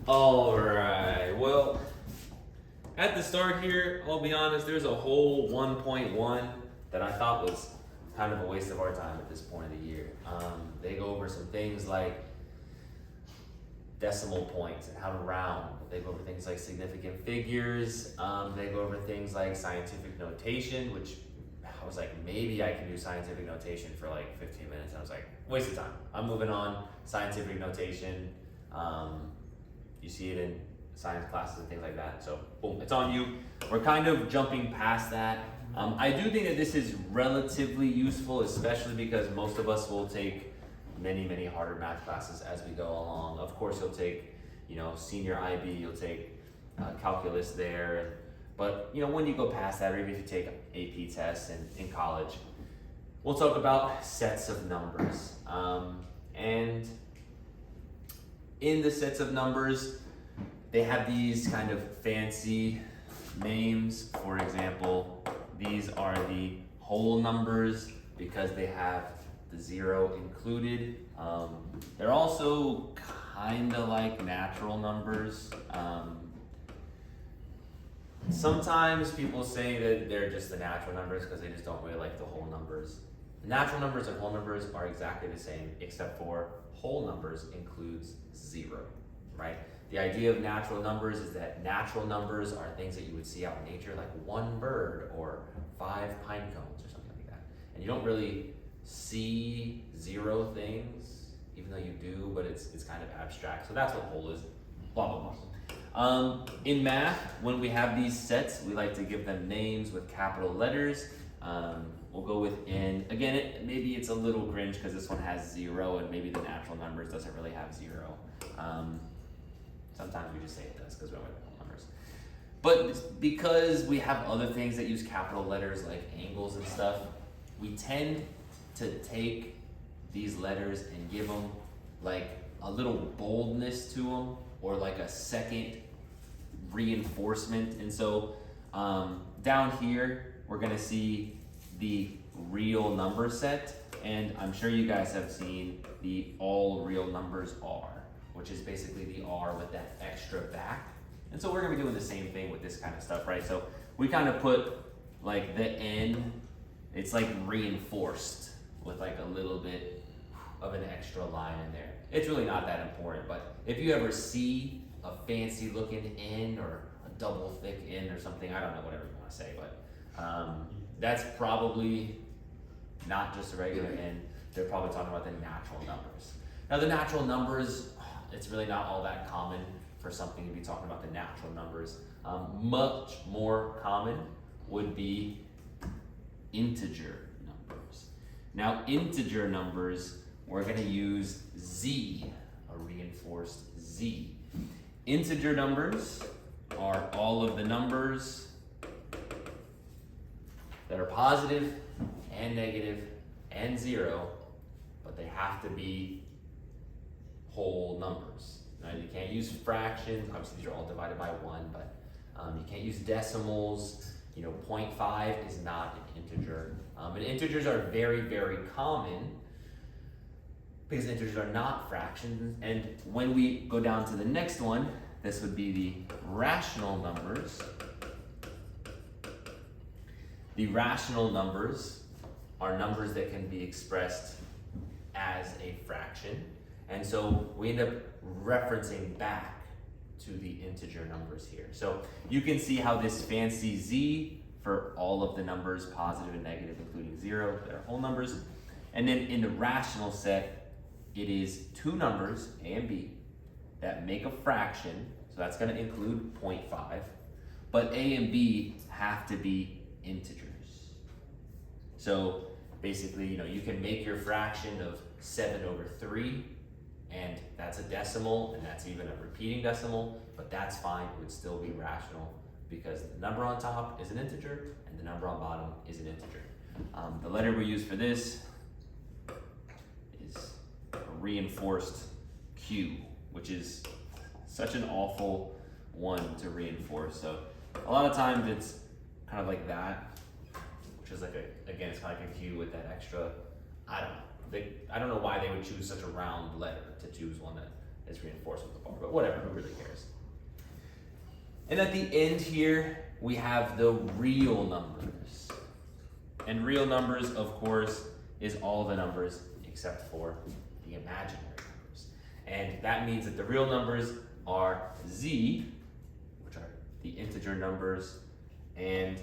All right. Well, at the start here, I'll be honest, there's a whole 1.1 that I thought was kind of a waste of our time at this point of the year. They go over some things like decimal points and how to round. They go over things like significant figures. They go over things like scientific notation, which I was like, maybe I can do scientific notation for like 15 minutes. And I was like, waste of time. I'm moving on. Scientific notation. You see it in science classes and things like that. So boom, it's on you. We're kind of jumping past that. I do think that this is relatively useful, especially because most of us will take many harder math classes as we go along. Of course, you'll take, senior IB, you'll take calculus there. But when you go past that, or even if you take AP tests in college, we'll talk about sets of numbers. And in the sets of numbers, they have these kind of fancy names. For example, these are the whole numbers because they have the 0 included. They're also kind of like natural numbers. Sometimes people say that they're just the natural numbers because they just don't really like the whole numbers. Natural numbers and whole numbers are exactly the same, except for whole numbers includes 0, right? The idea of natural numbers is that natural numbers are things that you would see out in nature, like 1 bird or 5 pine cones or something like that. And you don't really see 0 things, even though you do, but it's kind of abstract. So that's what whole is, blah, blah, blah. In math, when we have these sets, we like to give them names with capital letters. We'll go with N. Again, maybe it's a little cringe because this one has 0 and maybe the natural numbers doesn't really have 0. Sometimes we just say it does because we don't have whole numbers. But because we have other things that use capital letters like angles and stuff, we tend to take these letters and give them like a little boldness to them or like a second reinforcement. And so down here, we're gonna see the real number set. And I'm sure you guys have seen the all real numbers are, which is basically the R with that extra back. And so we're gonna be doing the same thing with this kind of stuff, right? So we kind of put like the N, it's like reinforced with like a little bit of an extra line in there. It's really not that important, but if you ever see a fancy looking N or a double thick N or something, I don't know, whatever you wanna say, but that's probably not just a regular N. They're probably talking about the natural numbers. Now the natural numbers, it's really not all that common for something to be talking about the natural numbers. Much more common would be integer numbers. Now integer numbers, we're gonna use Z, a reinforced Z. Integer numbers are all of the numbers that are positive and negative and 0, but they have to be whole numbers. Right? You can't use fractions. Obviously, these are all divided by 1, but you can't use decimals. 0.5 is not an integer. And integers are very common because integers are not fractions. And when we go down to the next one, this would be the rational numbers. The rational numbers are numbers that can be expressed as a fraction. And so we end up referencing back to the integer numbers here. So you can see how this fancy Z for all of the numbers, positive and negative, including 0, that are whole numbers. And then in the rational set, it is 2 numbers, A and B, that make a fraction. So that's gonna include 0.5. But A and B have to be integers. So basically, you can make your fraction of 7/3, and that's a decimal, and that's even a repeating decimal, but that's fine, it would still be rational because the number on top is an integer and the number on bottom is an integer. The letter we use for this is a reinforced Q, which is such an awful one to reinforce. So a lot of times it's kind of like that, which is like again, it's kind of like a Q with that extra, I don't know. I don't know why they would choose such a round letter to choose one is reinforced with the bar, but whatever, who really cares? And at the end here, we have the real numbers. And real numbers, of course, is all the numbers except for the imaginary numbers. And that means that the real numbers are z, which are the integer numbers, and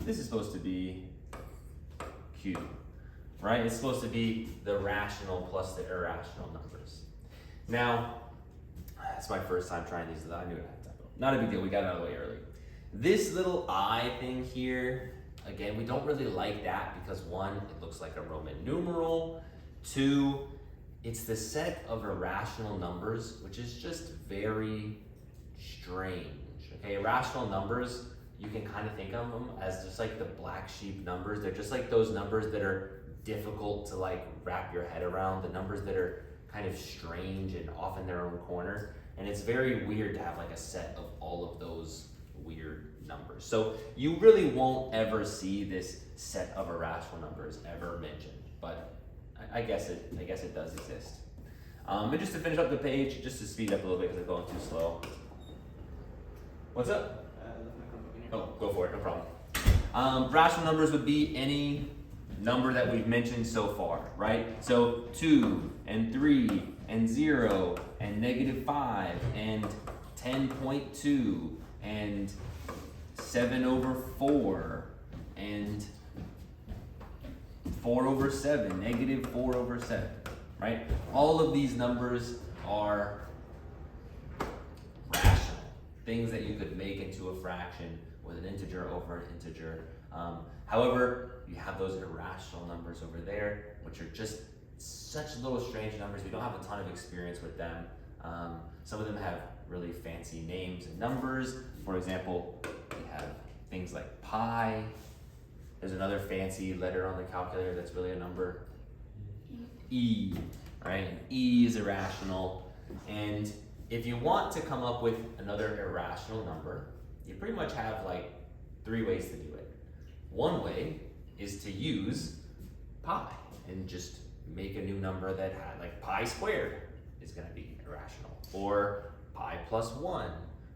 this is supposed to be q, right? It's supposed to be the rational plus the irrational numbers. Now, that's my first time trying these. I knew it had typo. Not a big deal, we got it out of the way early. This little I thing here, again, we don't really like that because one, it looks like a Roman numeral. Two, it's the set of irrational numbers, which is just very strange. Okay, irrational numbers, you can kind of think of them as just like the black sheep numbers. They're just like those numbers that are difficult to like wrap your head around, the numbers that are kind of strange and off in their own corner. And it's very weird to have like a set of all of those weird numbers. So you really won't ever see this set of irrational numbers ever mentioned, but I guess it does exist. And just to finish up the page, just to speed up a little bit because I'm going too slow. What's up? Oh, go for it, no problem. Rational numbers would be any number that we've mentioned so far, right? So 2 and 3 and 0 and -5 and 10.2 and 7/4 and 4/7, -4/7, right? All of these numbers are rational, things that you could make into a fraction with an integer over an integer. However, you have those irrational numbers over there, which are just such little strange numbers. We don't have a ton of experience with them. Some of them have really fancy names and numbers. For example, we have things like pi. There's another fancy letter on the calculator that's really a number. E, right? And E is irrational. And if you want to come up with another irrational number, you pretty much have like 3 ways to do it. One way is to use pi and just make a new number that had like pi squared is going to be irrational, or pi plus 1,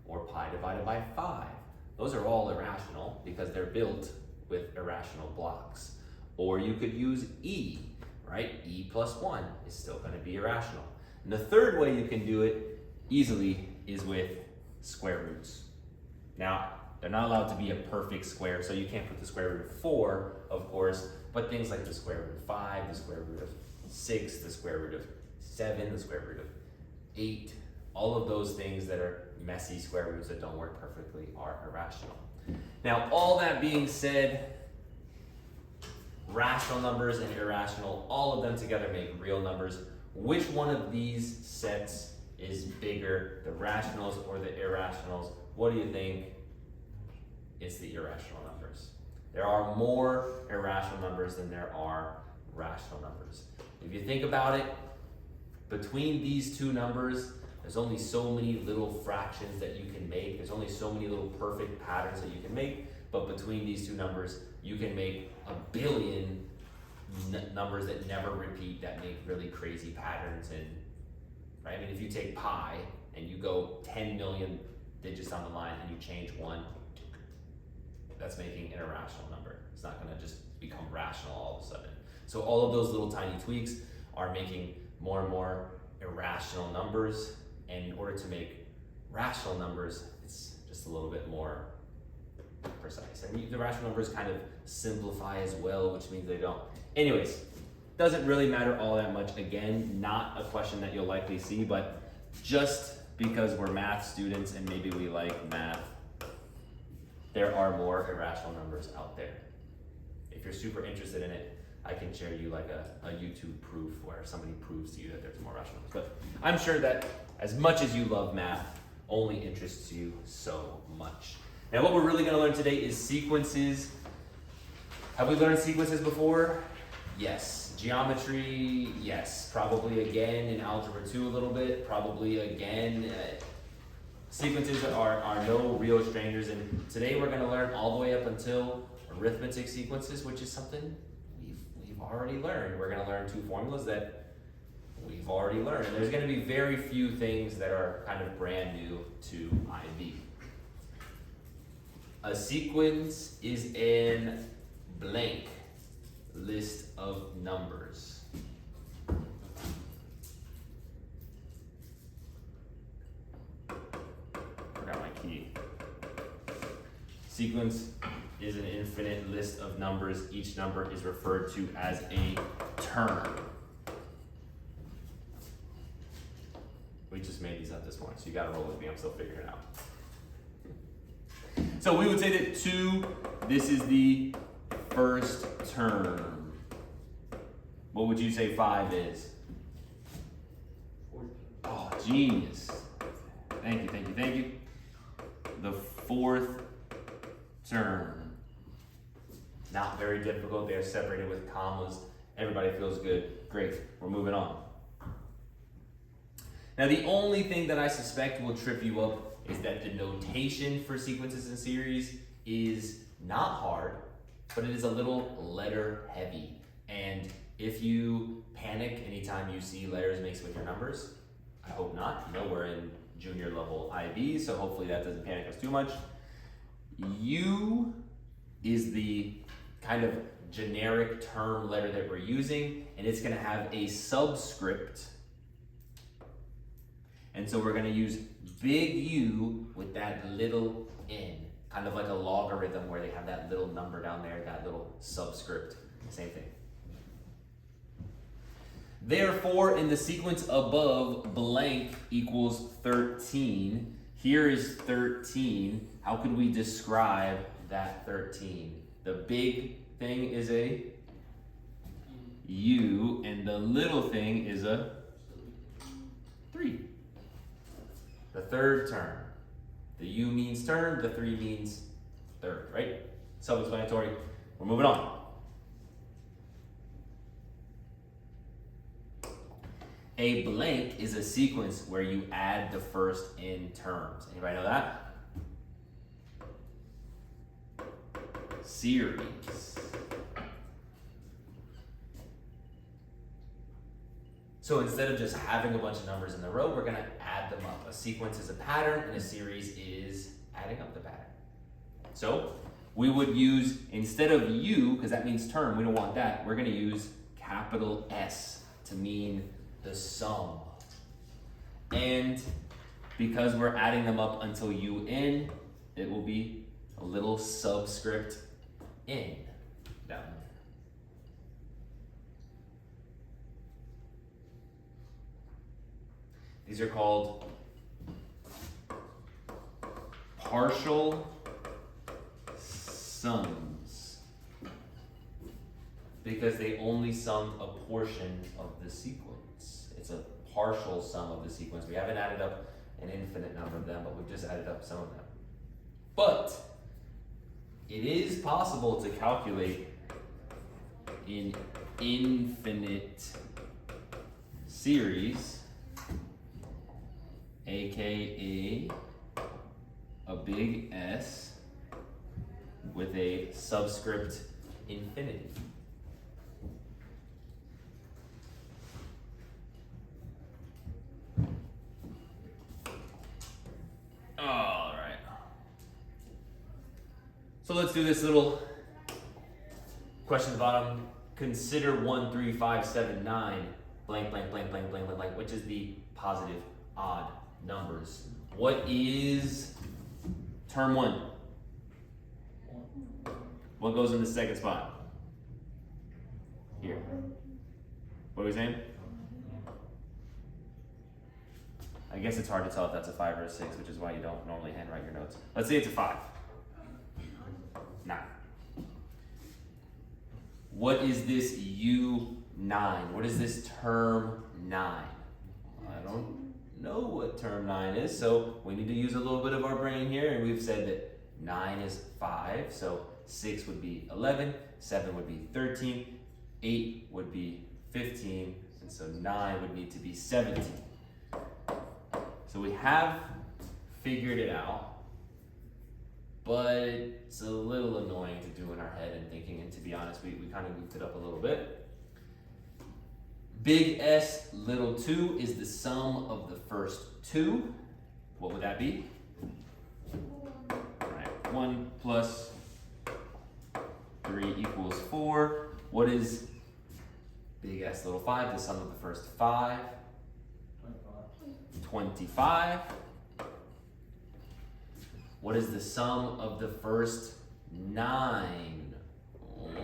or pi divided by 5. Those are all irrational because they're built with irrational blocks. Or you could use E, right? E plus 1 is still going to be irrational. And the third way you can do it easily is with square roots. Now, they're not allowed to be a perfect square, so you can't put the square root of 4, of course, but things like the square root of 5, the square root of 6, the square root of 7, the square root of 8, all of those things that are messy square roots that don't work perfectly are irrational. Now, all that being said, rational numbers and irrational, all of them together make real numbers. Which one of these sets is bigger, the rationals or the irrationals? What do you think? It's the irrational numbers. There are more irrational numbers than there are rational numbers. If you think about it, between these two numbers, there's only so many little fractions that you can make. There's only so many little perfect patterns that you can make. But between these two numbers, you can make a billion numbers that never repeat, that make really crazy patterns. And right? I mean, if you take pi and you go 10 million digits down the line and you change 1, that's making an irrational number. It's not going to just become rational all of a sudden. So all of those little tiny tweaks are making more and more irrational numbers. And in order to make rational numbers, it's just a little bit more precise. And the rational numbers kind of simplify as well, which means they don't. Anyways, doesn't really matter all that much. Again, not a question that you'll likely see, but just because we're math students and maybe we like math, there are more irrational numbers out there. If you're super interested in it, I can share you like a YouTube proof where somebody proves to you that there's more rational numbers. But I'm sure that as much as you love math, only interests you so much. Now what we're really gonna learn today is sequences. Have we learned sequences before? Yes. Geometry, yes. Probably again in Algebra 2 a little bit, probably again. Sequences are no real strangers, and today we're gonna learn all the way up until arithmetic sequences, which is something we've already learned. We're gonna learn two formulas that we've already learned. And there's gonna be very few things that are kind of brand new to IB. A sequence is an blank list of numbers. Forgot my key. Sequence is an infinite list of numbers. Each number is referred to as a term. We just made these up this morning, so you gotta roll with me. I'm still figuring it out. So we would say that 2, this is the first term. What would you say 5 is? Oh, genius. Thank you, thank you, thank you. The fourth term. Not very difficult. They are separated with commas. Everybody feels good. Great. We're moving on. Now, the only thing that I suspect will trip you up is that the notation for sequences and series is not hard, but it is a little letter heavy. And if you panic anytime you see letters mixed with your numbers, I hope not. You know, we're in junior level IB, so hopefully that doesn't panic us too much. U is the kind of generic term letter that we're using, and it's gonna have a subscript. And so we're gonna use big U with that little n, kind of like a logarithm where they have that little number down there, that little subscript, same thing. Therefore, in the sequence above, blank equals 13. Here is 13. How could we describe that 13? The big thing is a U, and the little thing is a 3. The third term. The U means term, the 3 means third, right? Self-explanatory. We're moving on. A blank is a sequence where you add the first in terms. Anybody know that? Series. So instead of just having a bunch of numbers in a row, we're gonna add them up. A sequence is a pattern, and a series is adding up the pattern. So we would use, instead of U, because that means term, we don't want that, we're gonna use capital S to mean the sum. And because we're adding them up until UN, it will be a little subscript N down there. These are called partial sums because they only sum a portion of the sequence. It's a partial sum of the sequence. We haven't added up an infinite number of them, but we've just added up some of them. But it is possible to calculate an infinite series, aka a big S with a subscript infinity. All right. So let's do this little question at the bottom. Consider 1, 3, 5, 7, 9, blank, blank, blank, blank, blank, blank, blank, which is the positive odd numbers. What is term 1? What goes in the second spot? Here. What are we saying? I guess it's hard to tell if that's a 5 or a 6, which is why you don't normally handwrite your notes. Let's say it's a 5. 9. What is this U9? What is this term 9? I don't know what term 9 is, so we need to use a little bit of our brain here, and we've said that 9 is 5, so 6 would be 11, 7 would be 13, 8 would be 15, and so 9 would need to be 17. So we have figured it out, but it's a little annoying to do in our head and thinking, and to be honest, we kind of goofed it up a little bit. Big S, little 2 is the sum of the first two. What would that be? All right, 1 plus 3 equals 4. What is big S, little 5, the sum of the first 5? 25. What is the sum of the first 9?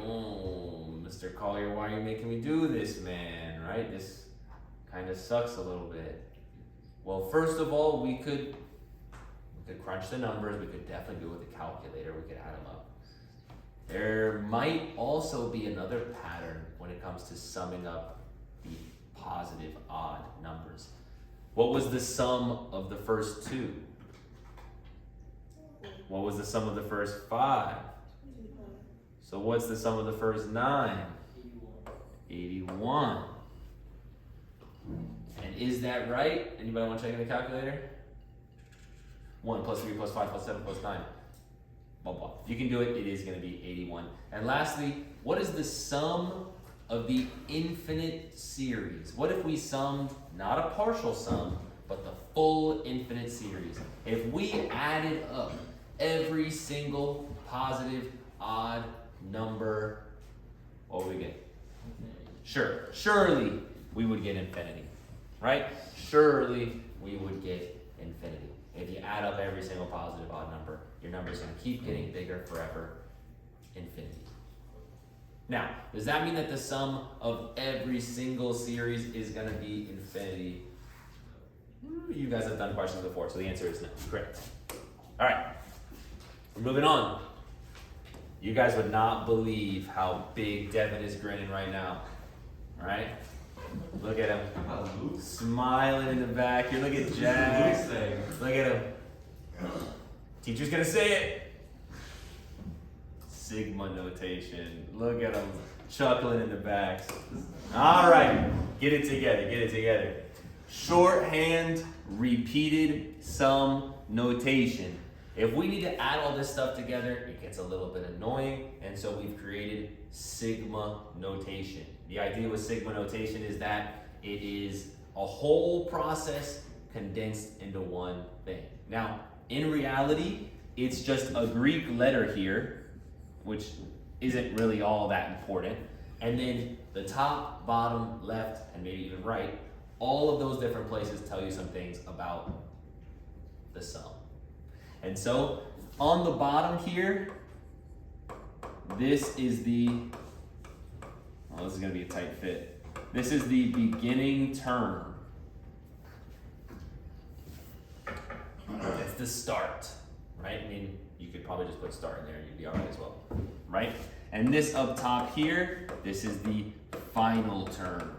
Oh, Mr. Collier, why are you making me do this, man? Right? This kind of sucks a little bit. Well, first of all, we could crunch the numbers. We could definitely do it with a calculator. We could add them up. There might also be another pattern when it comes to summing up the positive odd numbers. What was the sum of the first 2? What was the sum of the first 5? So what's the sum of the first 9? 81. And is that right? Anybody want to check in the calculator? 1 plus 3 plus 5 plus 7 plus 9. Blah, blah. If you can do it, it is going to be 81. And lastly, what is the sum of the infinite series? What if we summed not a partial sum, but the full infinite series? If we added up every single positive odd number, what would we get? Surely we would get infinity, right? Surely we would get infinity. If you add up every single positive odd number, your number is going to keep getting bigger forever, infinity. Now, does that mean that the sum of every single series is going to be infinity? You guys have done questions before, so the answer is no. Correct. All right, we're moving on. You guys would not believe how big Devin is grinning right now. All right? Look at him. Smiling in the back. Here, look at Jack. Look at him. Teacher's gonna say it. Sigma notation. Look at him chuckling in the back. All right. Get it together. Get it together. Shorthand repeated sum notation. If we need to add all this stuff together, it gets a little bit annoying, and so we've created sigma notation. The idea with sigma notation is that it is a whole process condensed into one thing. Now, in reality, it's just a Greek letter here, which isn't really all that important, and then the top, bottom, left, and maybe even right, all of those different places tell you some things about the sum. And so, on the bottom here, this is the, oh, this is gonna be a tight fit. This is the beginning term. It's the start, right? I mean, you could probably just put start in there and you'd be all right as well, right? And this up top here, this is the final term.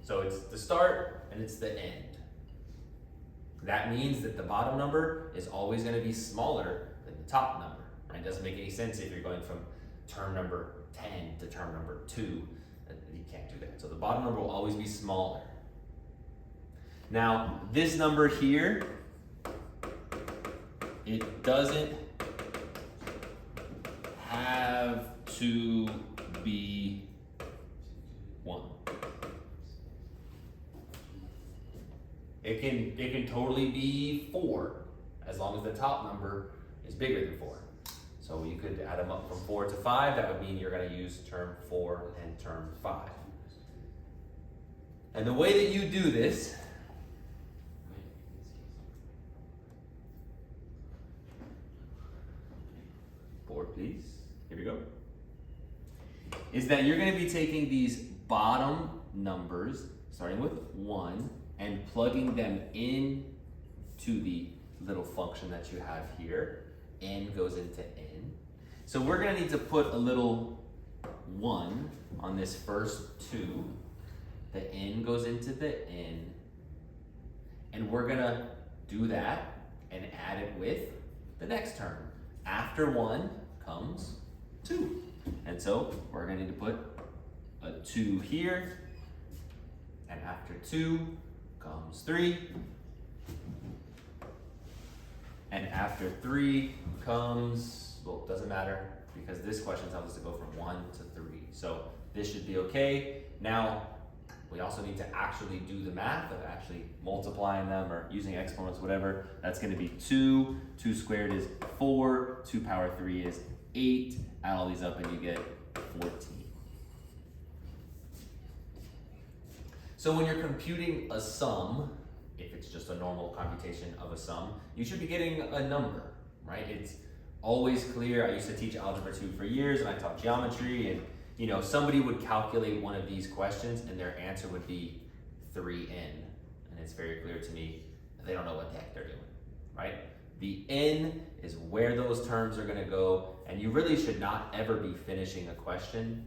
So it's the start and it's the end. That means that the bottom number is always going to be smaller than the top number, right? It doesn't make any sense if you're going from term number 10 to term number 2. You can't do that. So the bottom number will always be smaller. Now, this number here, it doesn't have to be 1. It can totally be 4, as long as the top number is bigger than 4. So you could add them up from 4 to 5. That would mean you're going to use term 4 and term 5. And the way that you do this board, please. Here we go. Is that you're going to be taking these bottom numbers, starting with 1, and plugging them in to the little function that you have here. N goes into N. So we're gonna need to put a little 1 on this first 2. The N goes into the N. And we're gonna do that and add it with the next term. After 1 comes 2. And so we're gonna need to put a 2 here. And after 2, comes 3, and after 3 comes, well, it doesn't matter because this question tells us to go from 1 to 3. So This should be okay. Now, we also need to actually do the math of actually multiplying them or using exponents, whatever. That's gonna be 2, 2 squared is 4, 2 power 3 is 8. Add all these up and you get 14. So when you're computing a sum, if it's just a normal computation of a sum, you should be getting a number, right? It's always clear. I used to teach algebra 2 for years and I taught geometry, and you know, somebody would calculate one of these questions and their answer would be 3n. And it's very clear to me that they don't know what the heck they're doing, right? The n is where those terms are gonna go, and you really should not ever be finishing a question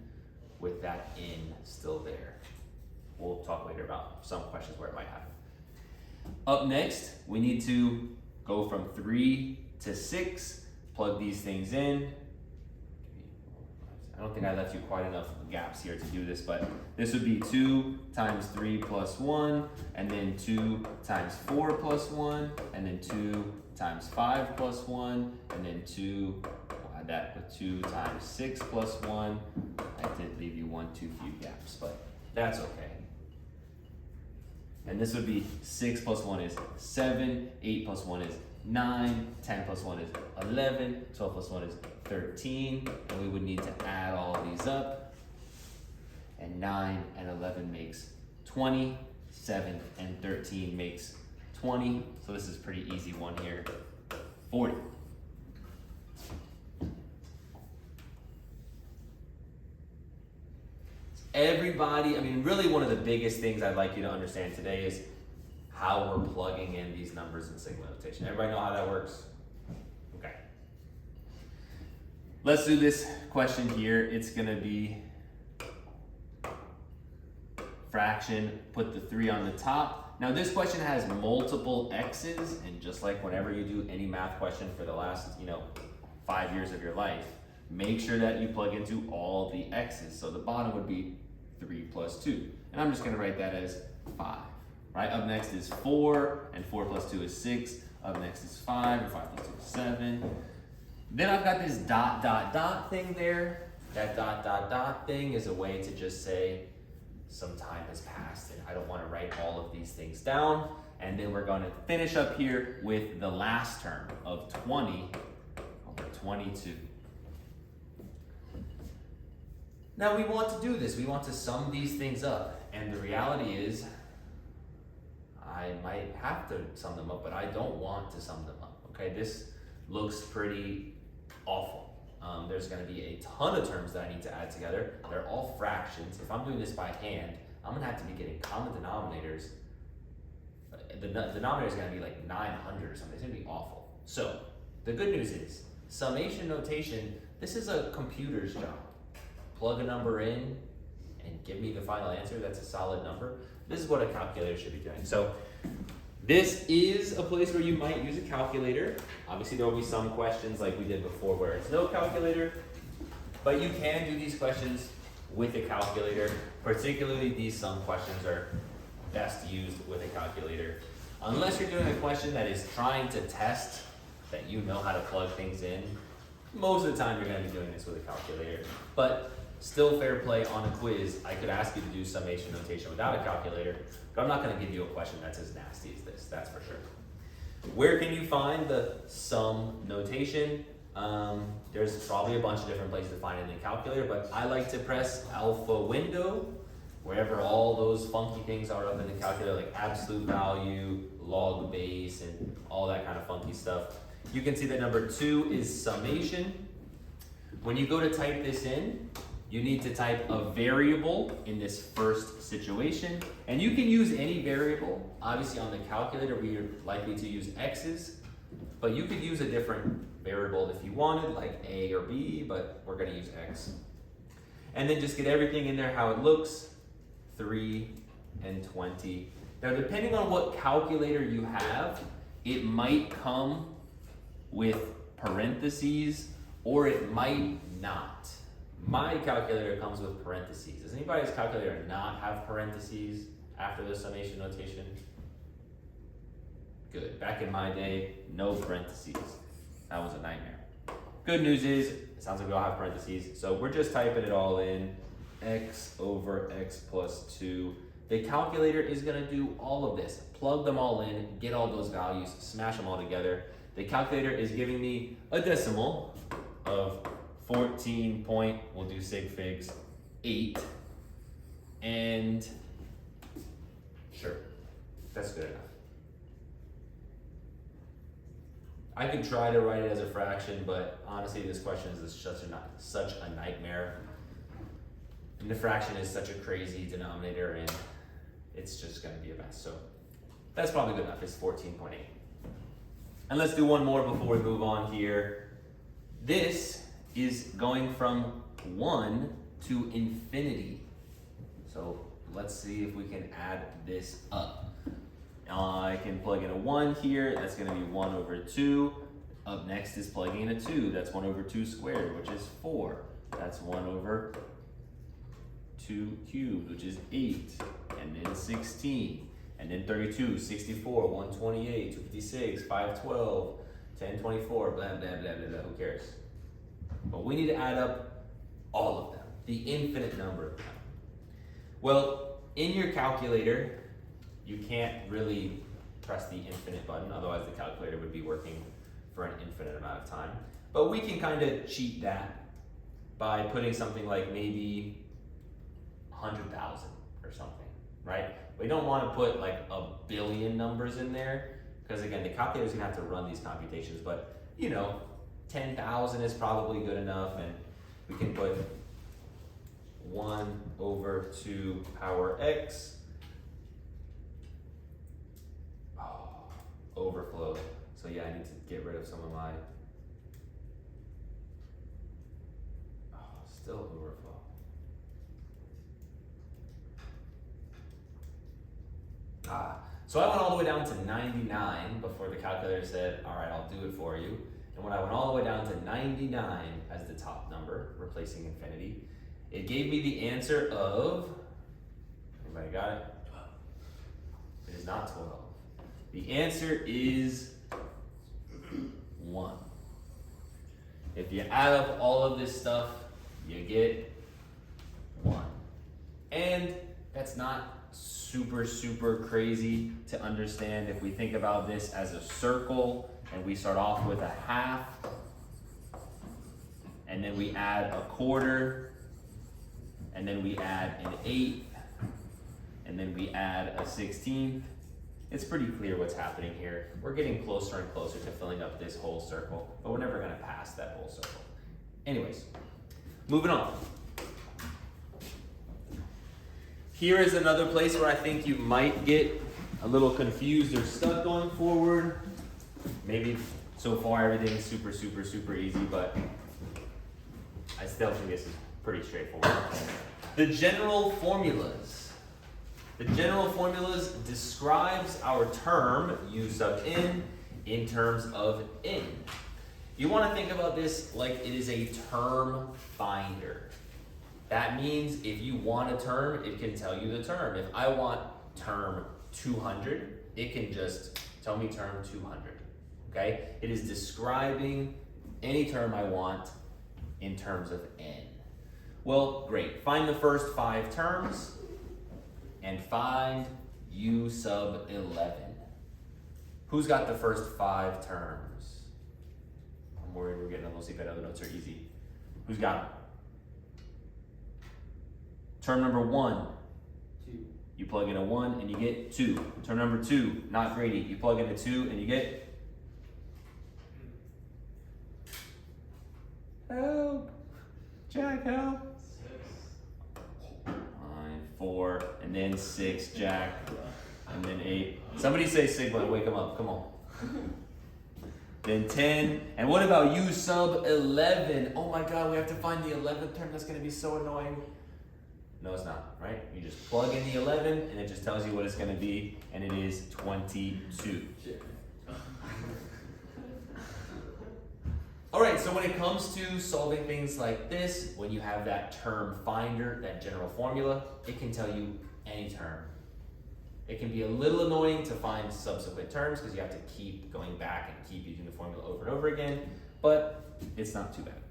with that n still there. We'll talk later about some questions where it might happen. Up next, we need to go from 3 to 6, plug these things in. I don't think I left you quite enough gaps here to do this, but this would be 2 times 3 plus 1, and then 2 times 4 plus 1, and then 2 times 5 plus 1, and then 2, we'll add that with 2 times 6 plus 1. I did leave you one too few gaps, but that's okay. And this would be 6 plus 1 is 7, 8 plus 1 is 9, 10 plus 1 is 11, 12 plus 1 is 13, and we would need to add all of these up, and 9 and 11 makes 20, 7 and 13 makes 20, so this is a pretty easy one here, 40. Everybody, I mean, really one of the biggest things I'd like you to understand today is how we're plugging in these numbers in sigma notation. Everybody know how that works? Okay. Let's do this question here. It's gonna be fraction, put the 3 on the top. Now this question has multiple x's, and just like whenever you do any math question for the last, 5 years of your life, make sure that you plug into all the x's. So the bottom would be 3 plus 2. And I'm just gonna write that as 5, right? Up next is 4, and 4 plus 2 is 6. Up next is 5, and 5 plus 2 is 7. Then I've got this dot, dot, dot thing there. That dot, dot, dot thing is a way to just say some time has passed and I don't wanna write all of these things down. And then we're gonna finish up here with the last term of 20 over 22. Now we want to do this. We want to sum these things up. And the reality is, I might have to sum them up, but I don't want to sum them up, okay? This looks pretty awful. There's gonna be a ton of terms that I need to add together. They're all fractions. If I'm doing this by hand, I'm gonna have to be getting common denominators. The denominator is gonna be like 900 or something. It's gonna be awful. So, the good news is, summation notation, this is a computer's job. Plug a number in and give me the final answer. That's a solid number. This is what a calculator should be doing. So this is a place where you might use a calculator. Obviously there will be some questions like we did before where it's no calculator, but you can do these questions with a calculator. Particularly these sum questions are best used with a calculator. Unless you're doing a question that is trying to test that you know how to plug things in, most of the time you're gonna be doing this with a calculator. But still fair play on a quiz, I could ask you to do summation notation without a calculator, but I'm not gonna give you a question that's as nasty as this, that's for sure. Where can you find the sum notation? There's probably a bunch of different places to find it in the calculator, but I like to press alpha window, wherever all those funky things are up in the calculator, like absolute value, log base, and all that kind of funky stuff. You can see that number 2 is summation. When you go to type this in, you need to type a variable in this first situation, and you can use any variable. Obviously on the calculator we are likely to use x's, but you could use a different variable if you wanted, like a or b, but we're gonna use x. And then just get everything in there how it looks, 3 and 20. Now depending on what calculator you have, it might come with parentheses or it might not. My calculator comes with parentheses. Does anybody's calculator not have parentheses after the summation notation? Good. Back in my day, no parentheses. That was a nightmare. Good news is, it sounds like we all have parentheses, so we're just typing it all in. x over x plus 2. The calculator is going to do all of this. Plug them all in, get all those values, smash them all together. The calculator is giving me a decimal of 14 point, we'll do sig figs, 8. And sure, that's good enough. I could try to write it as a fraction, but honestly, this question is such a nightmare. And the fraction is such a crazy denominator, and it's just going to be a mess. So that's probably good enough. It's 14.8. And let's do one more before we move on here. This is going from 1 to infinity. So let's see if we can add this up. I can plug in a 1 here. That's going to be 1 over 2. Up next is plugging in a 2. That's 1 over 2 squared, which is 4. That's 1 over 2 cubed, which is 8. And then 16. And then 32, 64, 128, 256, 512, 1024, blah, blah, blah, blah, blah. Who cares? But we need to add up all of them, the infinite number of them. Well, in your calculator, you can't really press the infinite button, otherwise the calculator would be working for an infinite amount of time. But we can kind of cheat that by putting something like maybe 100,000 or something, right? We don't want to put like a billion numbers in there, because again, the calculator's gonna have to run these computations, but 10,000 is probably good enough, and we can put 1 over 2 power x. Overflow. So yeah, I need to get rid of some of my, still overflow. So I went all the way down to 99 before the calculator said, all right, I'll do it for you. And when I went all the way down to 99 as the top number, replacing infinity, it gave me the answer of, everybody got it? It is not 12. The answer is 1. If you add up all of this stuff, you get 1. And that's not super, super crazy to understand. If we think about this as a circle, and we start off with a half, and then we add a quarter, and then we add an eighth, and then we add a 16th, it's pretty clear what's happening here. We're getting closer and closer to filling up this whole circle, but we're never going to pass that whole circle. Anyways, moving on. Here is another place where I think you might get a little confused or stuck going forward. Maybe so far everything is super, super, super easy, but I still think this is pretty straightforward. The general formulas. The general formulas describes our term, u sub n, in terms of n. You want to think about this like it is a term finder. That means if you want a term, it can tell you the term. If I want term 200, it can just tell me term 200, okay? It is describing any term I want in terms of n. Well, great. Find the first 5 terms and find u sub 11. Who's got the first 5 terms? I'm worried we're getting a little sleepy. Other notes are easy. Who's got them? Term number 1. 2. You plug in a 1 and you get 2. Term number 2, not Grady. You plug in a 2 and you get... Help! Jack, help! 5, 4, and then 6, Jack, and then 8. Somebody say Sigma, wake him up, come on. Then 10, and what about u sub 11? Oh my god, we have to find the 11th term. That's gonna be so annoying. No, it's not, right? You just plug in the 11 and it just tells you what it's gonna be, and it is 22. All right, so when it comes to solving things like this, when you have that term finder, that general formula, it can tell you any term. It can be a little annoying to find subsequent terms because you have to keep going back and keep using the formula over and over again, but it's not too bad.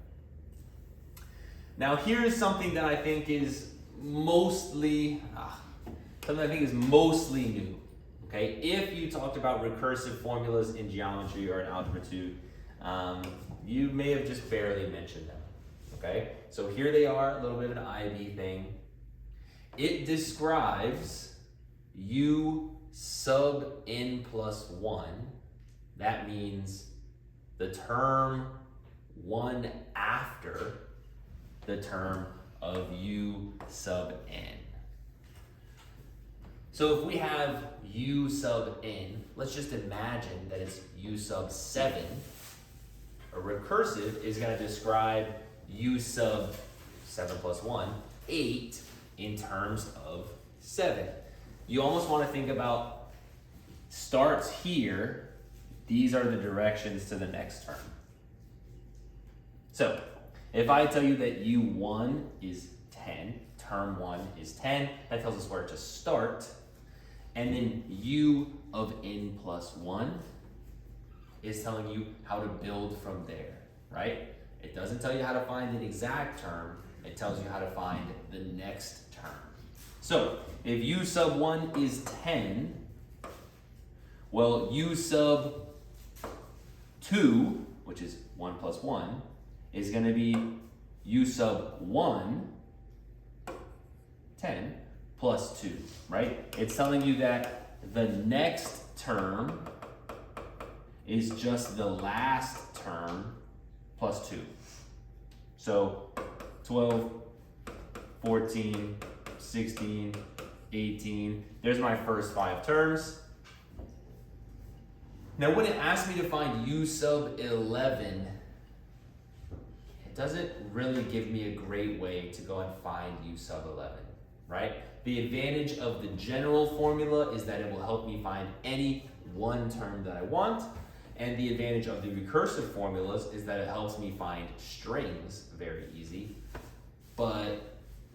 Now here's something that I think is mostly, something I think is mostly new. Okay, if you talked about recursive formulas in geometry or in algebra 2, you may have just barely mentioned them. Okay, so here they are, a little bit of an IB thing. It describes u sub n plus 1. That means the term 1 after the term of u sub n. So if we have u sub n, let's just imagine that it's u sub 7. A recursive is going to describe u sub 7 plus 1, 8, in terms of 7. You almost want to think about starts here. These are the directions to the next term. So if I tell you that u1 is 10, term 1 is 10, that tells us where to start. And then u of n plus 1 is telling you how to build from there, right? It doesn't tell you how to find an exact term. It tells you how to find the next term. So if u sub 1 is 10, well, u sub 2, which is 1 plus 1, is going to be u sub 1, 10, plus 2, right? It's telling you that the next term is just the last term plus 2. So 12, 14, 16, 18. There's my first 5 terms. Now when it asks me to find u sub 11, it doesn't really give me a great way to go and find u sub 11, right? The advantage of the general formula is that it will help me find any one term that I want. And the advantage of the recursive formulas is that it helps me find strings very easy, but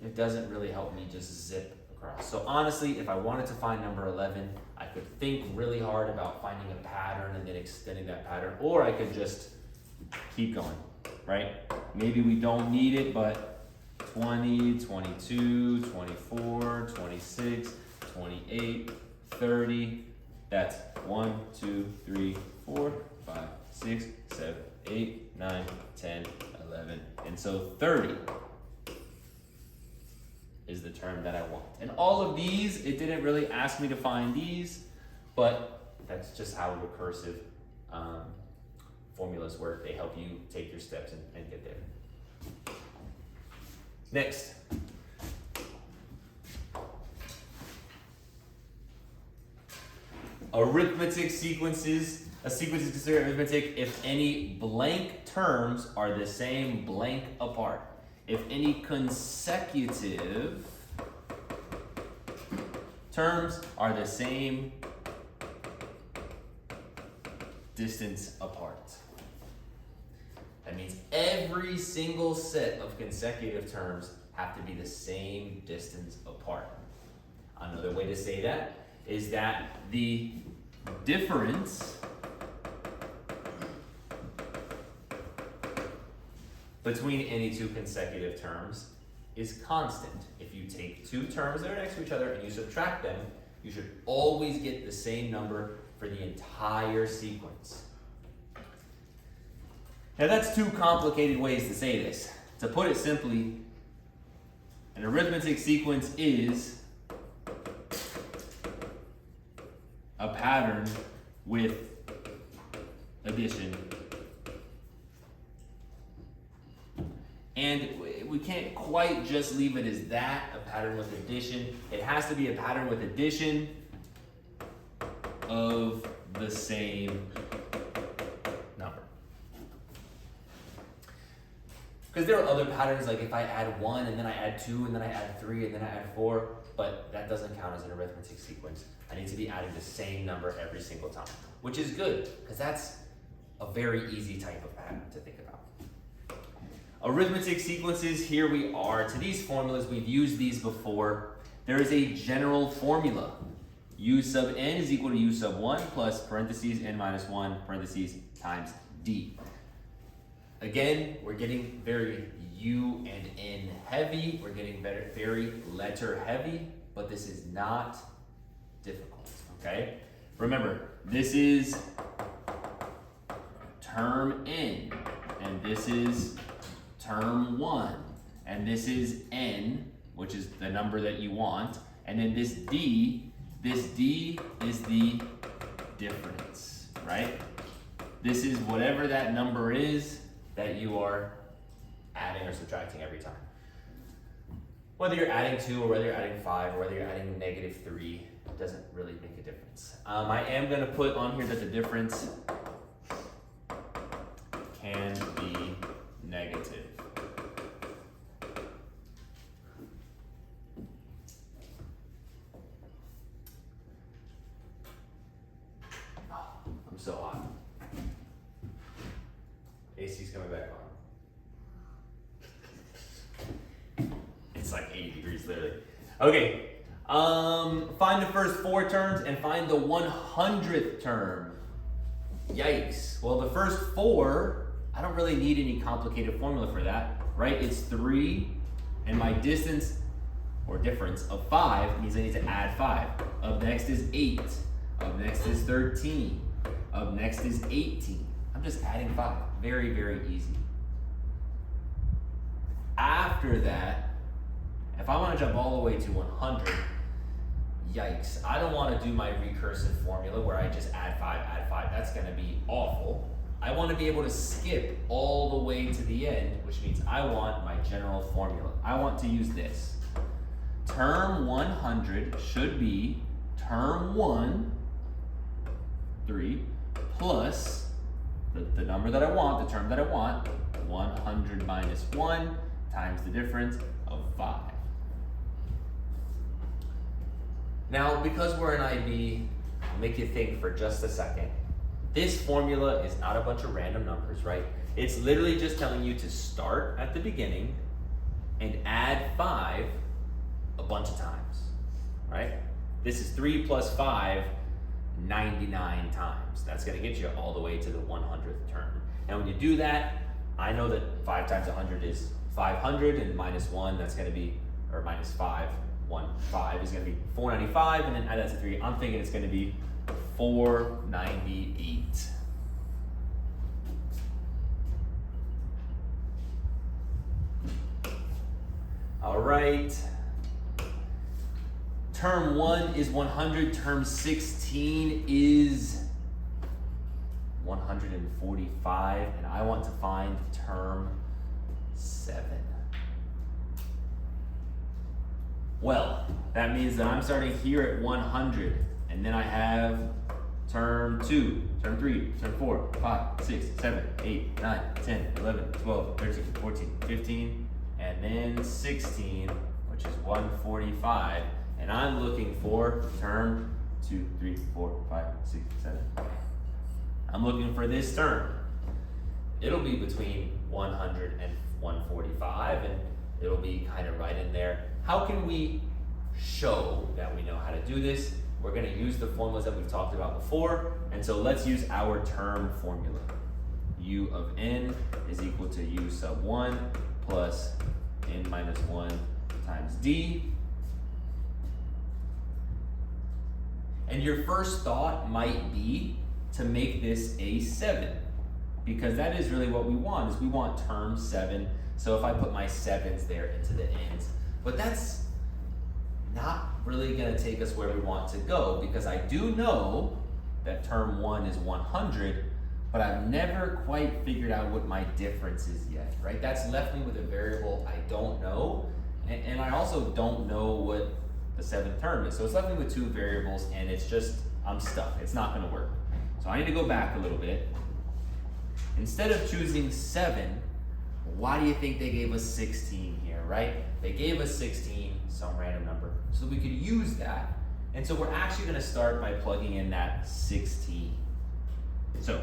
it doesn't really help me just zip across. So honestly, if I wanted to find number 11, I could think really hard about finding a pattern and then extending that pattern, or I could just keep going, right? Maybe we don't need it, but 20, 22, 24, 26, 28, 30, that's 1, 2, 3, 4, 5, 6, 7, 8, 9, 10, 11, and so 30 is the term that I want. And all of these, it didn't really ask me to find these, but that's just how recursive formulas work. They help you take your steps and get there. Next. Arithmetic sequences. A sequence is considered arithmetic if any blank terms are the same blank apart. If any consecutive terms are the same distance apart. That means every single set of consecutive terms have to be the same distance apart. Another way to say that is that the difference between any two consecutive terms is constant. If you take two terms that are next to each other and you subtract them, you should always get the same number for the entire sequence. Now that's two complicated ways to say this. To put it simply, an arithmetic sequence is a pattern with addition. And we can't quite just leave it as that, a pattern with addition. It has to be a pattern with addition of the same number. Because there are other patterns, like if I add 1 and then I add 2 and then I add 3 and then I add 4, but that doesn't count as an arithmetic sequence. I need to be adding the same number every single time, which is good, because that's a very easy type of pattern to think about. Arithmetic sequences, here we are. To these formulas, we've used these before. There is a general formula. U sub n is equal to u sub 1 plus parentheses n minus 1 parentheses times d. Again, we're getting very U and N heavy. We're getting very letter heavy, but this is not difficult, okay? Remember, this is term N, and this is term 1, and this is N, which is the number that you want, and then this D is the difference, right? This is whatever that number is that you are adding or subtracting every time. Whether you're adding 2 or whether you're adding 5 or whether you're adding -3, it doesn't really make a difference. I am going to put on here that the difference can be negative. I'm so hot. AC's coming back on. It's like 80 degrees literally. Okay, find the first 4 terms and find the 100th term. Yikes. Well, the first 4, I don't really need any complicated formula for that, right? It's 3, and my distance or difference of 5 means I need to add 5. Up next is 8. Up next is 13. Up next is 18. I'm just adding 5. Very, very easy. After that, if I want to jump all the way to 100, yikes. I don't want to do my recursive formula where I just add 5. That's going to be awful. I want to be able to skip all the way to the end, which means I want my general formula. I want to use this. Term 100 should be term 1, 3, plus the number that I want, the term that I want, 100 minus 1 times the difference of 5. Now, because we're in IB, I'll make you think for just a second. This formula is not a bunch of random numbers, right? It's literally just telling you to start at the beginning and add 5 a bunch of times, right? This is 3 plus 5, 99 times. That's gonna get you all the way to the 100th term. And when you do that, I know that 5 times 100 is 500, and minus 1, that's gonna be, or minus 5, 5 is gonna be 495, and then add that to 3. I'm thinking it's gonna be 498. All right. Term 1 is 100, term 16 is 145, and I want to find term 7. Well, that means that I'm starting here at 100, and then I have term 2, term 3, term 4, 5, 6, 7, 8, 9, 10, 11, 12, 13, 14, 15, and then 16, which is 145. And I'm looking for term 2, 3, 4, 5, 6, 7. I'm looking for this term. It'll be between 100 and 145, and it'll be kind of right in there. How can we show that we know how to do this? We're going to use the formulas that we've talked about before, and so let's use our term formula. U of n is equal to u sub 1 plus n minus 1 times d. And your first thought might be to make this a 7, because that is really what we want, is we want term 7. So if I put my 7s there into the ends, but that's not really gonna take us where we want to go, because I do know that term 1 is 100, but I've never quite figured out what my difference is yet, right? That's left me with a variable I don't know, and I also don't know what the 7th term is. So it's left me with 2 variables, and it's just, I'm stuck. It's not gonna work. So I need to go back a little bit. Instead of choosing 7, why do you think they gave us 16 here, right? They gave us 16, some random number, so we could use that. And so we're actually gonna start by plugging in that 16. So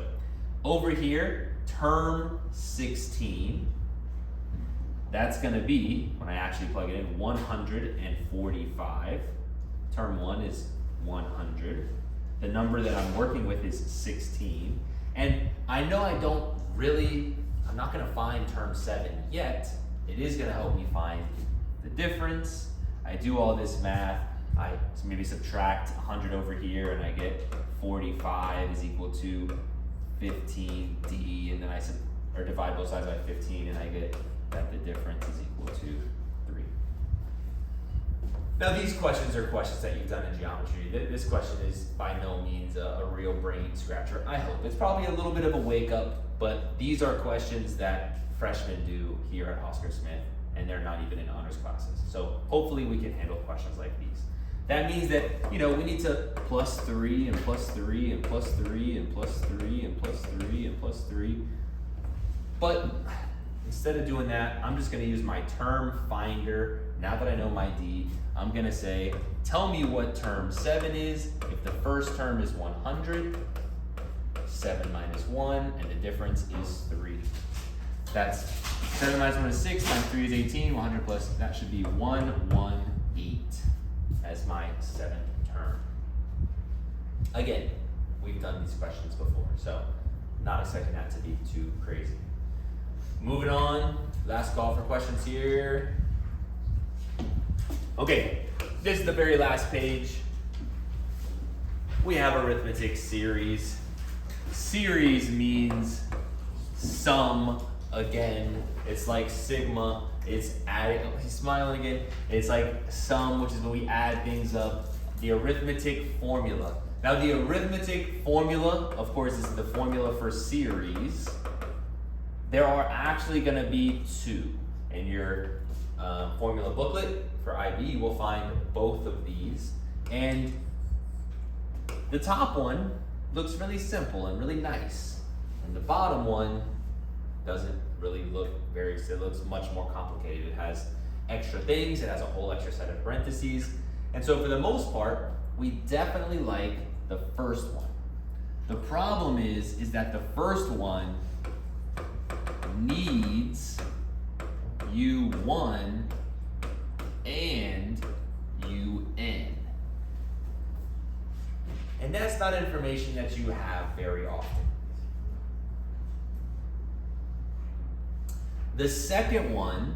over here, term 16, that's gonna be, when I actually plug it in, 145. Term 1 is 100. The number that I'm working with is 16. And I know I'm not gonna find term 7 yet. it is gonna help me find the difference. I do all this math, I maybe subtract 100 over here and I get 45 is equal to 15D, and then or divide both sides by 15 and I get that the difference is equal to 3. Now these questions are questions that you've done in geometry. This question is by no means a real brain scratcher. I hope. It's probably a little bit of a wake up, but these are questions that freshmen do here at Oscar Smith, and they're not even in honors classes. So hopefully we can handle questions like these. That means that, we need to plus 3 and plus 3 and plus 3 and plus 3 and plus 3 and plus 3. But instead of doing that, I'm just going to use my term finder. Now that I know my D, I'm going to say, tell me what term 7 is. If the first term is 100, 7 minus 1, and the difference is 3. That's 7 minus 1 is 6, times 3 is 18, 100 plus, that should be 118 as my 7th term. Again, we've done these questions before, so not expecting that to be too crazy. Moving on, last call for questions here. Okay, this is the very last page. We have arithmetic series. Series means sum again. It's like sigma, it's adding, oh, he's smiling again. It's like sum, which is when we add things up. The arithmetic formula. Now the arithmetic formula, of course, is the formula for series. There are actually gonna be 2. In your formula booklet for IB, you will find both of these. And the top one looks really simple and really nice. And the bottom one doesn't really look it looks much more complicated. It has extra things, it has a whole extra set of parentheses. And so for the most part, we definitely like the first one. The problem is that the first one needs U1 and UN. And that's not information that you have very often. The second one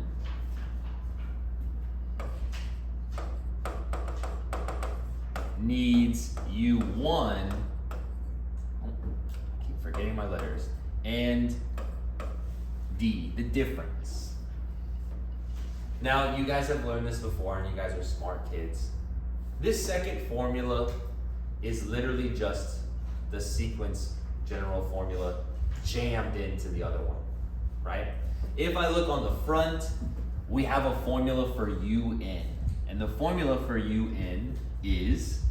needs U1, I keep forgetting my letters, and D, the difference. Now, you guys have learned this before and you guys are smart kids. This second formula is literally just the sequence general formula jammed into the other one, right? If I look on the front, we have a formula for UN. And the formula for UN is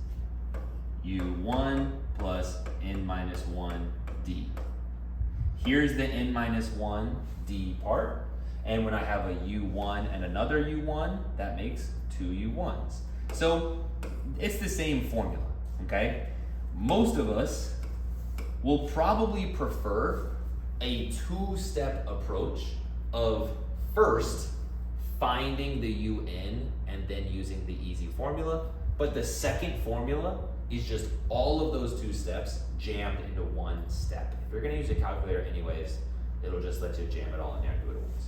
U1 plus N minus 1 D. Here's the N minus 1 D part. And when I have a U1 and another U1, that makes 2 U1s. So it's the same formula, okay? Most of us will probably prefer a 2-step approach of first finding the UN and then using the easy formula. But the second formula is just all of those 2 steps jammed into 1 step. If you're gonna use a calculator anyways, it'll just let you jam it all in there and do it at once.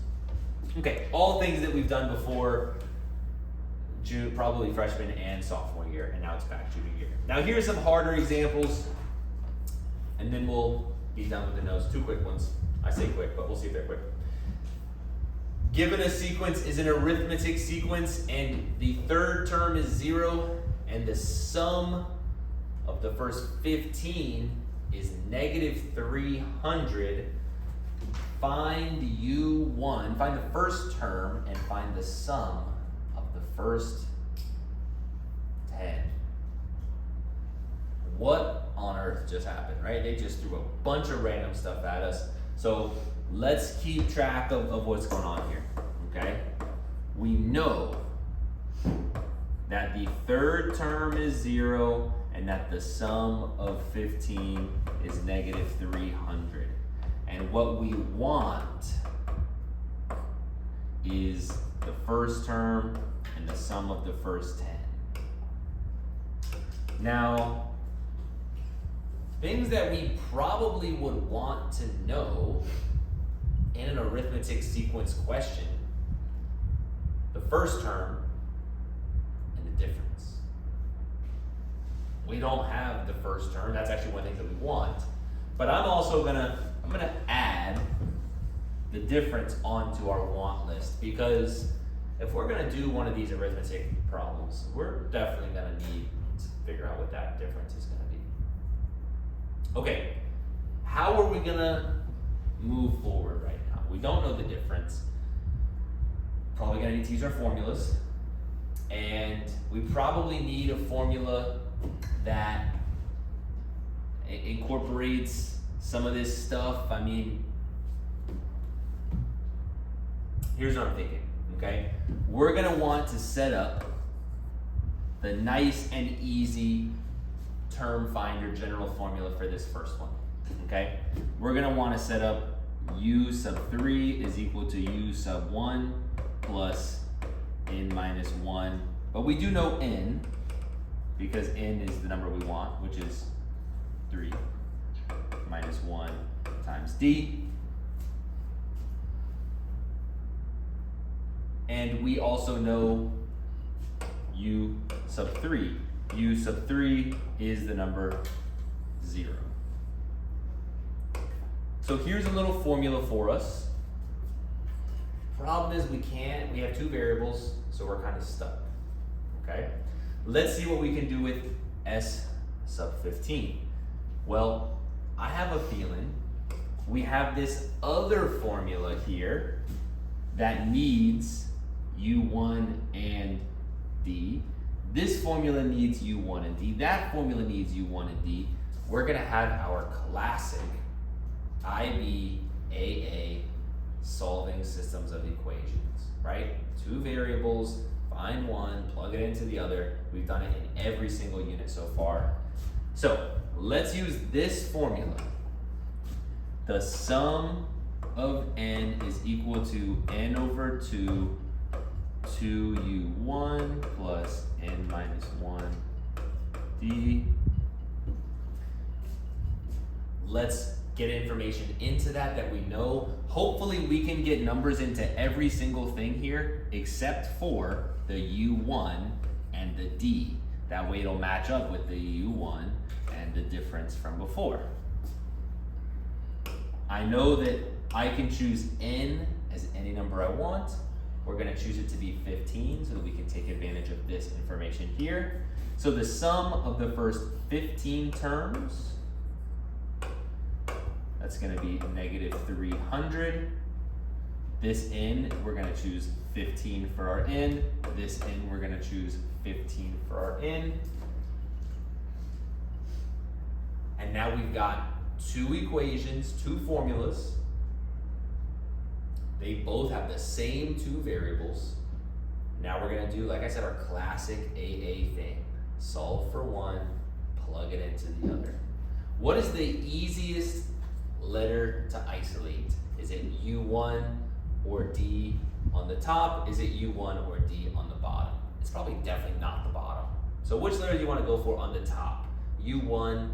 Okay, all things that we've done before, probably freshman and sophomore year, and now it's back junior year. Now here's some harder examples, and then we'll be done with the notes. 2 quick ones. I say quick, but we'll see if they're quick. Given a sequence is an arithmetic sequence, and the third term is 0, and the sum of the first 15 is negative 300, find U1, find the first term, and find the sum of the first 10. What on earth just happened, right? They just threw a bunch of random stuff at us. So let's keep track of what's going on here, okay? We know that the third term is 0 and that the sum of 15 is negative 300. And what we want is the first term and the sum of the first 10. Now, things that we probably would want to know in an arithmetic sequence question first term and the difference. We don't have the first term. That's actually one of the things that we want. But I'm also gonna add the difference onto our want list, because if we're gonna do one of these arithmetic problems, we're definitely gonna need to figure out what that difference is gonna be. Okay, how are we gonna move forward right now? We don't know the difference. Probably gonna need to use our formulas, and we probably need a formula that incorporates some of this stuff. I mean, here's what I'm thinking, okay? We're gonna want to set up the nice and easy term finder general formula for this first one, okay? We're gonna wanna set up u sub 3 is equal to u sub 1 plus n minus 1. But we do know n, because n is the number we want, which is 3 minus 1 times d. And we also know u sub 3. U sub 3 is the number 0. So here's a little formula for us. Problem is we have two variables, so we're kind of stuck, okay? Let's see what we can do with s sub 15. Well, I have a feeling we have this other formula here that needs u1 and d. This formula needs u1 and d. That formula needs u1 and d. We're gonna have our classic IB, AA solving systems of equations, right? Two variables, find one, plug it into the other. We've done it in every single unit so far. So let's use this formula. The sum of n is equal to n over 2 2u1 plus n minus 1 d. Let's get information into that we know. Hopefully we can get numbers into every single thing here except for the u1 and the d. That way it'll match up with the u1 and the difference from before. I know that I can choose n as any number I want. We're gonna choose it to be 15 so that we can take advantage of this information here. So the sum of the first 15 terms, that's gonna be negative 300. This n, we're gonna choose 15 for our n. This n, we're gonna choose 15 for our n. And now we've got two equations, two formulas. They both have the same two variables. Now we're gonna do, like I said, our classic AA thing. Solve for one, plug it into the other. What is the easiest letter to isolate? Is it U1 or D on the top? Is it U1 or D on the bottom? It's probably definitely not the bottom. So which letter do you want to go for on the top? U1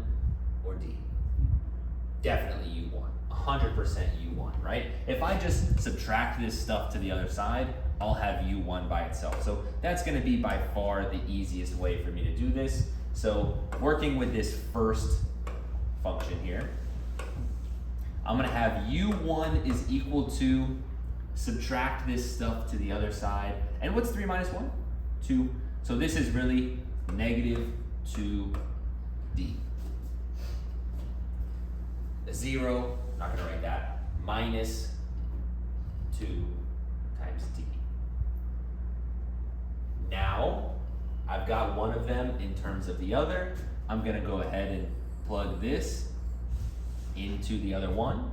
or D? Definitely U1. 100% U1, right? If I just subtract this stuff to the other side, I'll have U1 by itself. So that's going to be by far the easiest way for me to do this. So working with this first function here, I'm going to have U1 is equal to, subtract this stuff to the other side. And what's 3 minus 1? 2. So this is really negative 2D. 0, not going to write that, minus 2 times D. Now, I've got one of them in terms of the other. I'm going to go ahead and plug this into the other one.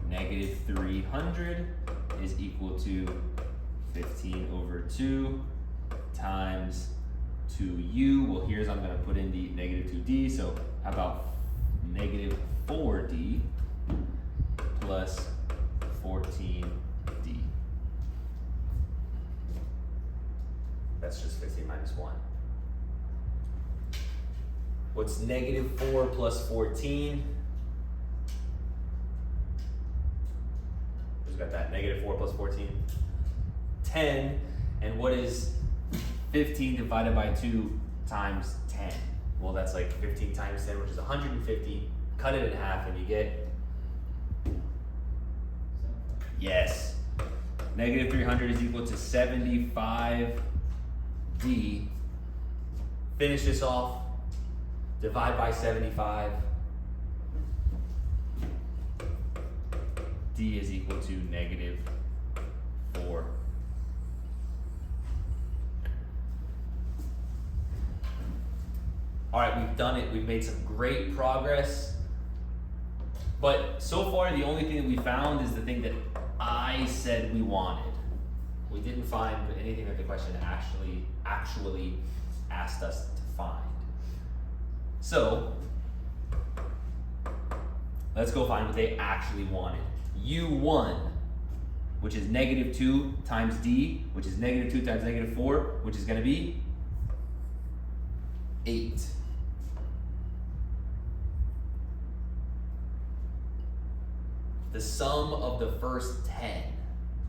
Negative 300 is equal to 15 over 2 times 2u. Well, here's I'm going to put in the negative 2d. So how about negative 4d plus 14d? That's just 15 minus 1. What's negative 4 plus 14? There's Who's got that? Negative 4 plus 14? 10. And what is 15 divided by 2 times 10? Well, that's like 15 times 10, which is 150. Cut it in half and you get, yes, negative 300 is equal to 75D. Finish this off, divide by 75. D is equal to negative 4. All right, we've done it. We've made some great progress. But so far, the only thing that we found is the thing that I said we wanted. We didn't find anything that the question actually asked us to find. So, let's go find what they actually wanted. U1, which is negative 2 times D, which is negative 2 times negative 4, which is going to be 8. The sum of the first 10.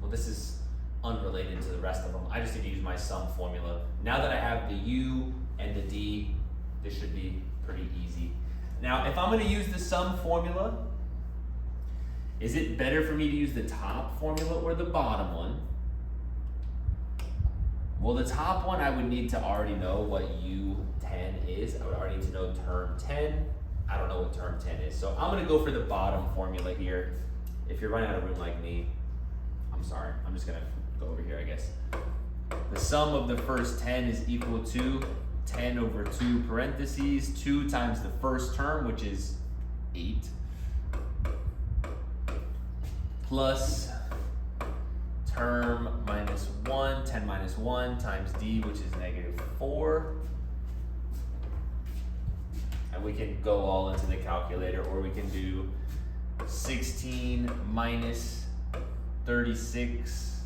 Well, this is unrelated to the rest of them. I just need to use my sum formula. Now that I have the U and the D, this should be pretty easy. Now, if I'm going to use the sum formula, is it better for me to use the top formula or the bottom one? Well, the top one, I would need to already know what U10 is. I would already need to know term 10. I don't know what term 10 is. So I'm going to go for the bottom formula here. If you're running out of room like me, I'm sorry. I'm just going to go over here, I guess. The sum of the first 10 is equal to 10 over 2 parentheses, 2 times the first term, which is 8, plus term minus 1, 10 minus 1 times D, which is negative 4. And we can go all into the calculator, or we can do 16 minus 36.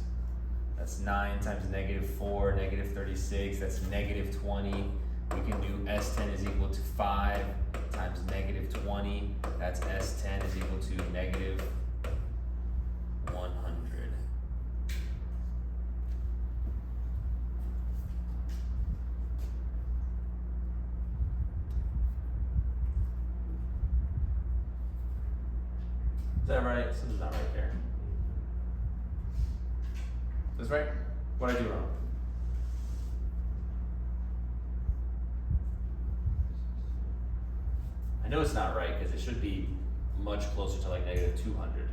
That's 9 times negative 4, negative 36. That's negative 20. We can do S10 is equal to 5 times negative 20. That's S10 is equal to negative 100. Is that right? Something's not right there. Is this right? What did I do wrong? I know it's not right because it should be much closer to like negative 200.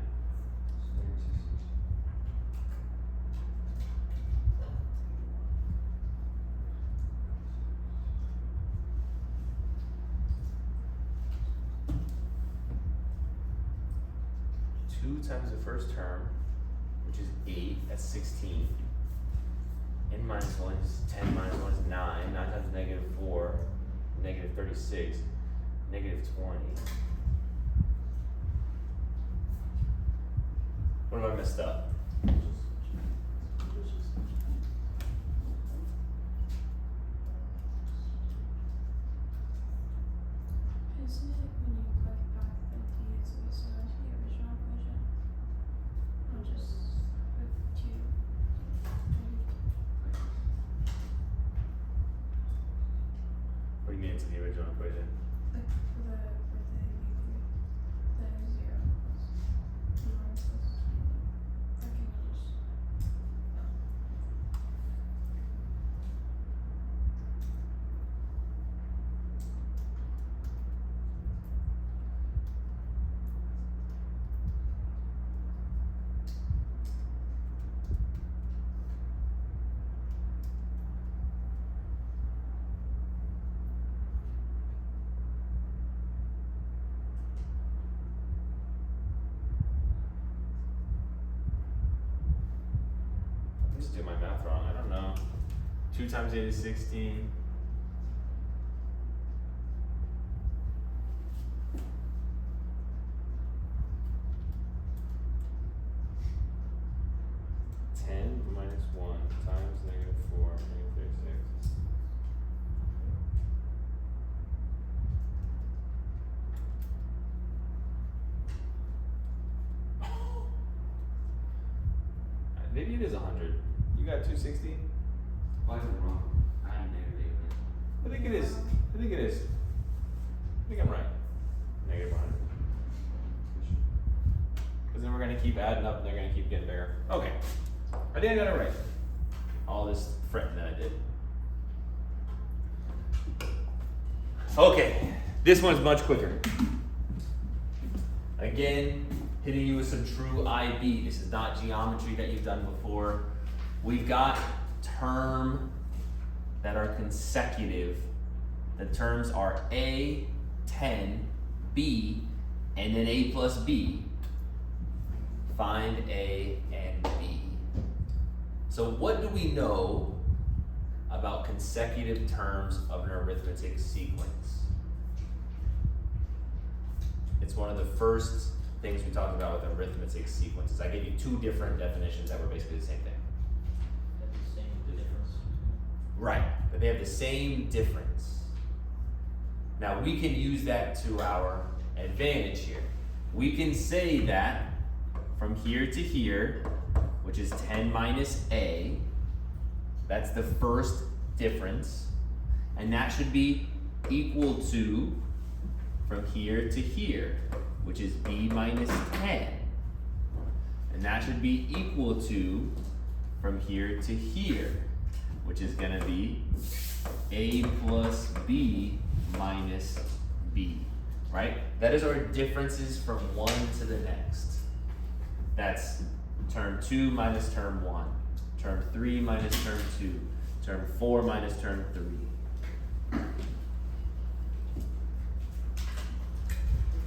Times the first term, which is 8, that's 16. N minus 1 is 10 minus 1 is 9. 9 times negative 4, negative 36, negative 20. What have I messed up? What do you mean to the original equation? Like the zero. I'm just doing my math wrong. I don't know. 2 times 8 is 16. Minus 1 times negative 4, negative 36. Maybe it is 100. You got 260? Why is it wrong? I'm negative. I think it is. I think it is. I think I'm right. Negative 100. Because then we're going to keep adding up and they're going to keep getting bigger. Okay. I think I got it right. All this fretting that I did. Okay. This one's much quicker. Again, hitting you with some true IB. This is not geometry that you've done before. We've got terms that are consecutive. The terms are A, 10, B, and then A plus B. Find A and B. So what do we know about consecutive terms of an arithmetic sequence? It's one of the first things we talked about with arithmetic sequences. I gave you two different definitions that were basically the same thing. The difference. Right, but they have the same difference. Now we can use that to our advantage here. We can say that from here to here, which is 10 minus A, that's the first difference, and that should be equal to from here to here, which is B minus 10. And that should be equal to from here to here, which is gonna be A plus B minus B, right? That is our differences from one to the next. That's term 2 minus term 1, term 3 minus term 2, term 4 minus term 3.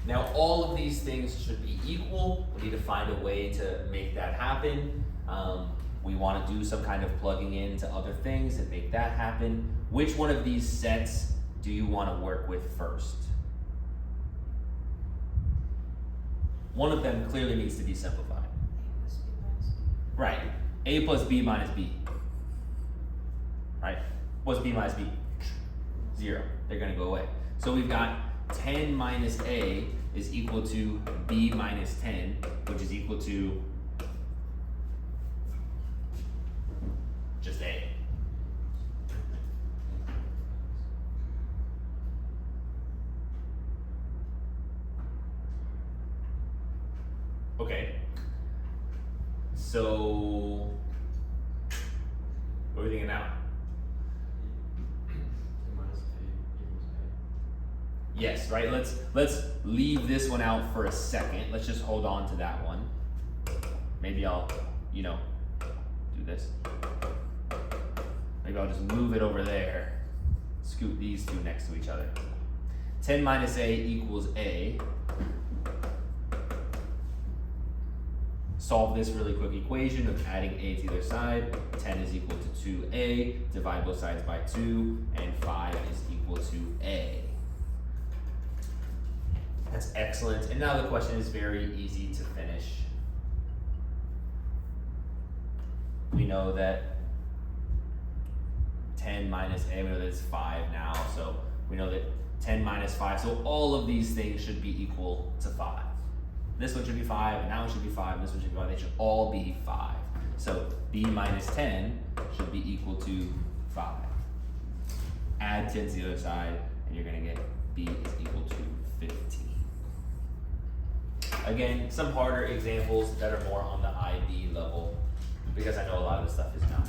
Now all of these things should be equal. We need to find a way to make that happen. We want to do some kind of plugging into other things and make that happen. Which one of these sets do you want to work with first? One of them clearly needs to be simplified. Right, A plus B minus B. Right, what's B minus B? 0, they're gonna go away. So we've got 10 minus A is equal to B minus 10, which is equal to just A. Okay. So, what are we thinking now? Yes, right? Let's leave this one out for a second. Let's just hold on to that one. Maybe I'll, do this. Maybe I'll just move it over there. Scoot these two next to each other. 10 minus A equals A. Solve this really quick equation of adding A to either side. 10 is equal to 2A. Divide both sides by 2. And 5 is equal to A. That's excellent. And now the question is very easy to finish. We know that 10 minus A, we know that it's 5 now. So we know that 10 minus 5. So all of these things should be equal to 5. This one should be 5, and that one should be 5, and this one should be 5. They should all be 5. So B minus 10 should be equal to 5. Add 10 to the other side, and you're going to get B is equal to 15. Again, some harder examples that are more on the IB level, because I know a lot of this stuff is not.